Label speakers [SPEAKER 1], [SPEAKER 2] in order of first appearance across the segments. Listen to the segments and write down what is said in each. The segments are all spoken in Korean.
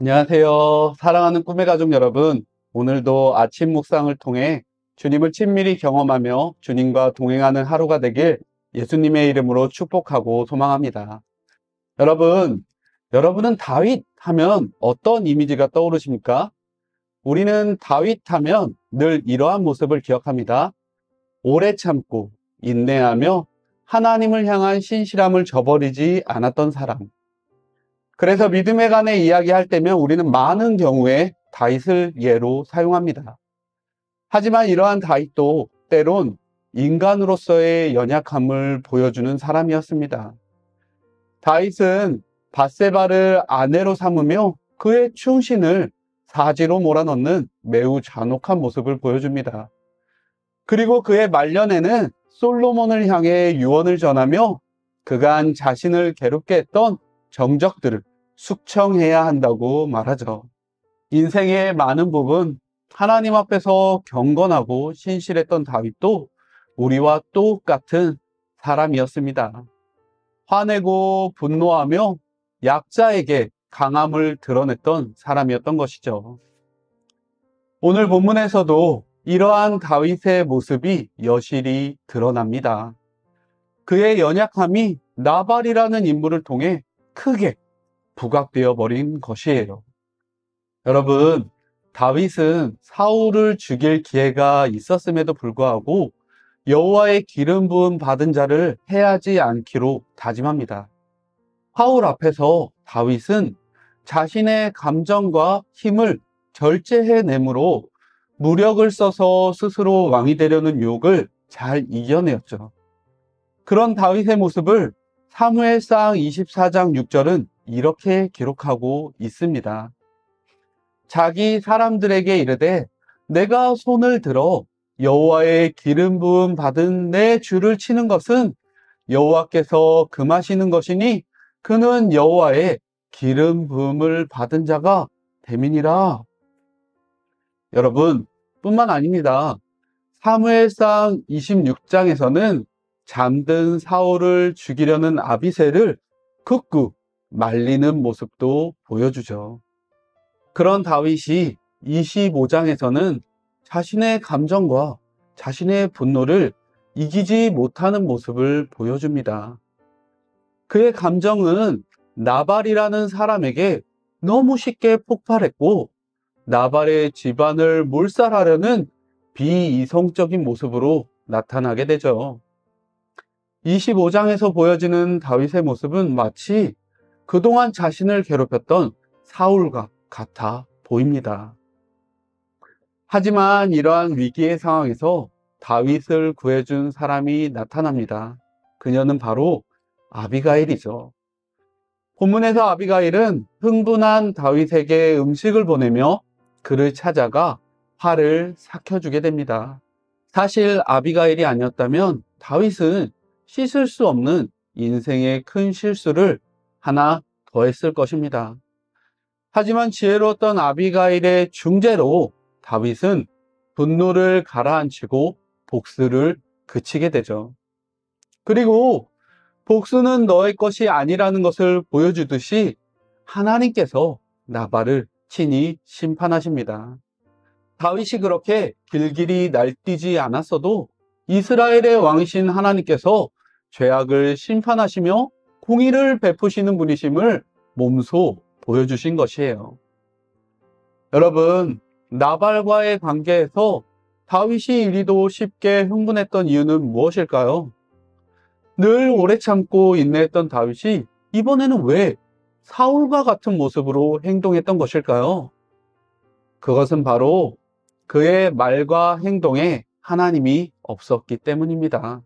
[SPEAKER 1] 안녕하세요. 사랑하는 꿈의 가족 여러분. 오늘도 아침 묵상을 통해 주님을 친밀히 경험하며 주님과 동행하는 하루가 되길 예수님의 이름으로 축복하고 소망합니다. 여러분, 여러분은 다윗 하면 어떤 이미지가 떠오르십니까? 우리는 다윗 하면 늘 이러한 모습을 기억합니다. 오래 참고 인내하며 하나님을 향한 신실함을 저버리지 않았던 사람. 그래서 믿음에 관해 이야기할 때면 우리는 많은 경우에 다윗을 예로 사용합니다. 하지만 이러한 다윗도 때론 인간으로서의 연약함을 보여주는 사람이었습니다. 다윗은 밧세바를 아내로 삼으며 그의 충신을 사지로 몰아넣는 매우 잔혹한 모습을 보여줍니다. 그리고 그의 말년에는 솔로몬을 향해 유언을 전하며 그간 자신을 괴롭게 했던 정적들을 숙청해야 한다고 말하죠. 인생의 많은 부분 하나님 앞에서 경건하고 신실했던 다윗도 우리와 똑같은 사람이었습니다. 화내고 분노하며 약자에게 강함을 드러냈던 사람이었던 것이죠. 오늘 본문에서도 이러한 다윗의 모습이 여실히 드러납니다. 그의 연약함이 나발이라는 인물을 통해 크게 부각되어 버린 것이에요. 여러분, 다윗은 사울을 죽일 기회가 있었음에도 불구하고 여호와의 기름 부음 받은 자를 해하지 않기로 다짐합니다. 사울 앞에서 다윗은 자신의 감정과 힘을 절제해내므로 무력을 써서 스스로 왕이 되려는 유혹을 잘 이겨내었죠. 그런 다윗의 모습을 사무엘상 24장 6절은 이렇게 기록하고 있습니다. 자기 사람들에게 이르되 내가 손을 들어 여호와의 기름 부음 받은 내 주를 치는 것은 여호와께서 금하시는 것이니 그는 여호와의 기름 부음을 받은 자가 됨이니라. 여러분, 뿐만 아닙니다. 사무엘상 26장에서는 잠든 사울을 죽이려는 아비새를 극구 말리는 모습도 보여주죠. 그런 다윗이 25장에서는 자신의 감정과 자신의 분노를 이기지 못하는 모습을 보여줍니다. 그의 감정은 나발이라는 사람에게 너무 쉽게 폭발했고 나발의 집안을 몰살하려는 비이성적인 모습으로 나타나게 되죠. 25장에서 보여지는 다윗의 모습은 마치 그동안 자신을 괴롭혔던 사울과 같아 보입니다. 하지만 이러한 위기의 상황에서 다윗을 구해준 사람이 나타납니다. 그녀는 바로 아비가일이죠. 본문에서 아비가일은 흥분한 다윗에게 음식을 보내며 그를 찾아가 화를 삭혀주게 됩니다. 사실 아비가일이 아니었다면 다윗은 씻을 수 없는 인생의 큰 실수를 하나 더 했을 것입니다. 하지만 지혜로웠던 아비가일의 중재로 다윗은 분노를 가라앉히고 복수를 그치게 되죠. 그리고 복수는 너의 것이 아니라는 것을 보여주듯이 하나님께서 나발을 친히 심판하십니다. 다윗이 그렇게 길길이 날뛰지 않았어도 이스라엘의 왕이신 하나님께서 죄악을 심판하시며 공의를 베푸시는 분이심을 몸소 보여주신 것이에요. 여러분, 나발과의 관계에서 다윗이 이리도 쉽게 흥분했던 이유는 무엇일까요? 늘 오래 참고 인내했던 다윗이 이번에는 왜 사울과 같은 모습으로 행동했던 것일까요? 그것은 바로 그의 말과 행동에 하나님이 없었기 때문입니다.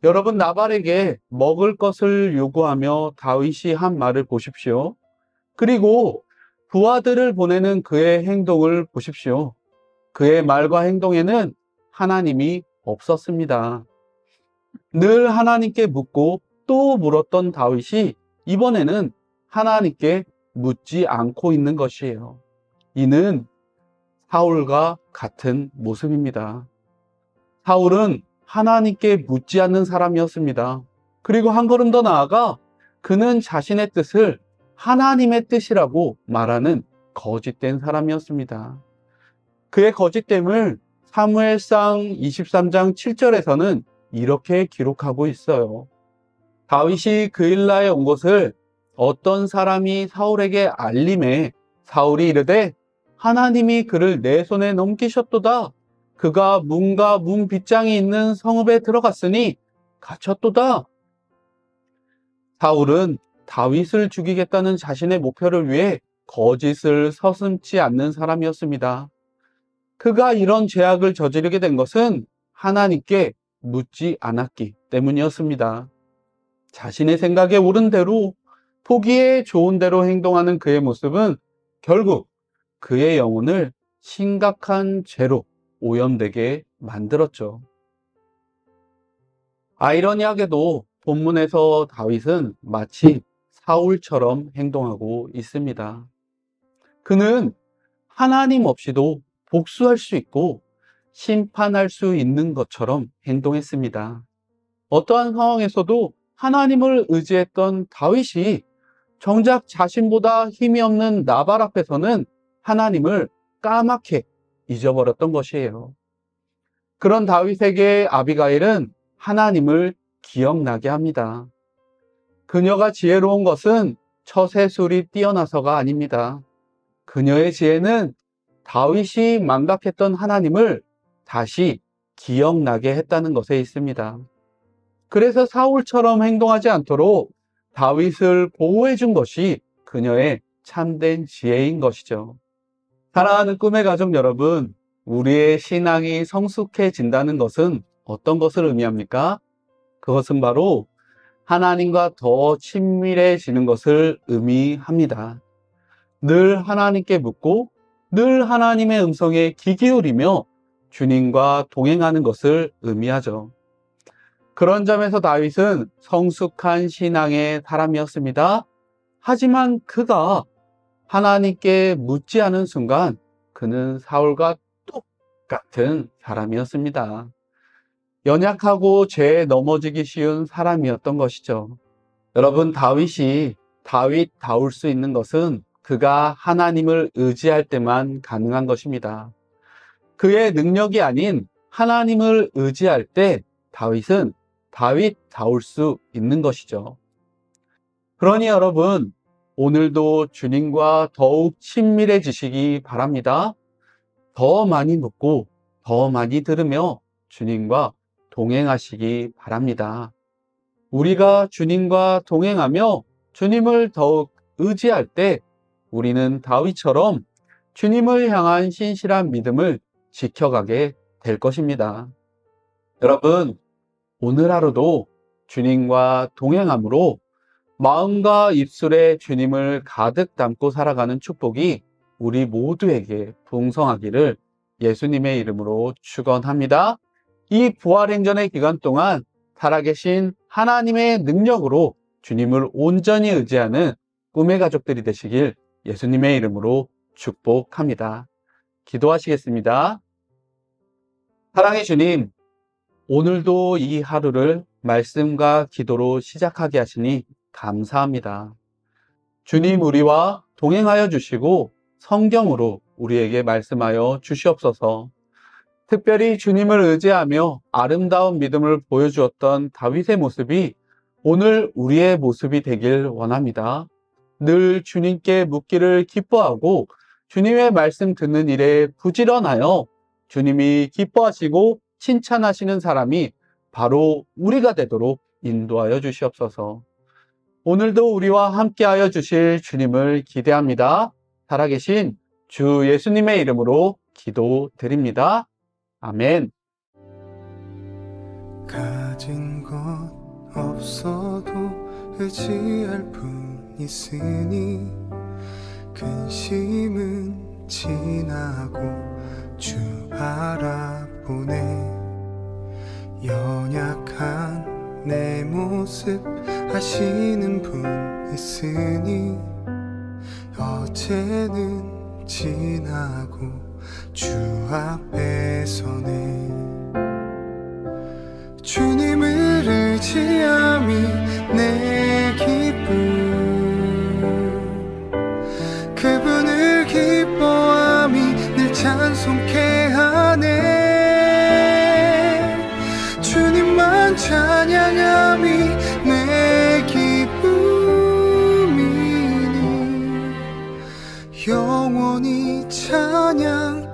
[SPEAKER 1] 여러분, 나발에게 먹을 것을 요구하며 다윗이 한 말을 보십시오. 그리고 부하들을 보내는 그의 행동을 보십시오. 그의 말과 행동에는 하나님이 없었습니다. 늘 하나님께 묻고 또 물었던 다윗이 이번에는 하나님께 묻지 않고 있는 것이에요. 이는 사울과 같은 모습입니다. 사울은 하나님께 묻지 않는 사람이었습니다. 그리고 한 걸음 더 나아가 그는 자신의 뜻을 하나님의 뜻이라고 말하는 거짓된 사람이었습니다. 그의 거짓됨을 사무엘상 23장 7절에서는 이렇게 기록하고 있어요. 다윗이 그일라에 온 것을 어떤 사람이 사울에게 알림해 사울이 이르되 하나님이 그를 내 손에 넘기셨도다. 그가 문과 문 빗장이 있는 성읍에 들어갔으니 갇혔도다. 사울은 다윗을 죽이겠다는 자신의 목표를 위해 거짓을 서슴지 않는 사람이었습니다. 그가 이런 죄악을 저지르게 된 것은 하나님께 묻지 않았기 때문이었습니다. 자신의 생각에 옳은 대로, 보기에 좋은 대로 행동하는 그의 모습은 결국 그의 영혼을 심각한 죄로 오염되게 만들었죠. 아이러니하게도 본문에서 다윗은 마치 사울처럼 행동하고 있습니다. 그는 하나님 없이도 복수할 수 있고 심판할 수 있는 것처럼 행동했습니다. 어떠한 상황에서도 하나님을 의지했던 다윗이 정작 자신보다 힘이 없는 나발 앞에서는 하나님을 까맣게 잊어버렸던 것이에요. 그런 다윗에게 아비가일은 하나님을 기억나게 합니다. 그녀가 지혜로운 것은 처세술이 뛰어나서가 아닙니다. 그녀의 지혜는 다윗이 망각했던 하나님을 다시 기억나게 했다는 것에 있습니다. 그래서 사울처럼 행동하지 않도록 다윗을 보호해 준 것이 그녀의 참된 지혜인 것이죠. 사랑하는 꿈의 가족 여러분, 우리의 신앙이 성숙해진다는 것은 어떤 것을 의미합니까? 그것은 바로 하나님과 더 친밀해지는 것을 의미합니다. 늘 하나님께 묻고 늘 하나님의 음성에 귀 기울이며 주님과 동행하는 것을 의미하죠. 그런 점에서 다윗은 성숙한 신앙의 사람이었습니다. 하지만 그가 하나님께 묻지 않은 순간 그는 사울과 똑같은 사람이었습니다. 연약하고 죄에 넘어지기 쉬운 사람이었던 것이죠. 여러분, 다윗이 다윗다울 수 있는 것은 그가 하나님을 의지할 때만 가능한 것입니다. 그의 능력이 아닌 하나님을 의지할 때 다윗은 다윗다울 수 있는 것이죠. 그러니 여러분, 오늘도 주님과 더욱 친밀해지시기 바랍니다. 더 많이 묻고 더 많이 들으며 주님과 동행하시기 바랍니다. 우리가 주님과 동행하며 주님을 더욱 의지할 때 우리는 다윗처럼 주님을 향한 신실한 믿음을 지켜가게 될 것입니다. 여러분, 오늘 하루도 주님과 동행함으로 마음과 입술에 주님을 가득 담고 살아가는 축복이 우리 모두에게 풍성하기를 예수님의 이름으로 축원합니다. 이 부활행전의 기간 동안 살아계신 하나님의 능력으로 주님을 온전히 의지하는 꿈의 가족들이 되시길 예수님의 이름으로 축복합니다. 기도하시겠습니다. 사랑의 주님, 오늘도 이 하루를 말씀과 기도로 시작하게 하시니 감사합니다. 주님, 우리와 동행하여 주시고 성경으로 우리에게 말씀하여 주시옵소서. 특별히 주님을 의지하며 아름다운 믿음을 보여주었던 다윗의 모습이 오늘 우리의 모습이 되길 원합니다. 늘 주님께 묻기를 기뻐하고 주님의 말씀 듣는 일에 부지런하여 주님이 기뻐하시고 칭찬하시는 사람이 바로 우리가 되도록 인도하여 주시옵소서. 오늘도 우리와 함께하여 주실 주님을 기대합니다. 살아계신 주 예수님의 이름으로 기도드립니다. 아멘.
[SPEAKER 2] 가진 것 없어도 의지할 뿐 있으니 근심은 지나고 주 바라보네. 연약한 내 모습 아시는 분 있으니 어제는 지나고 주 앞에 서네. 주님을 의지함이 내 기쁨 찬양하리.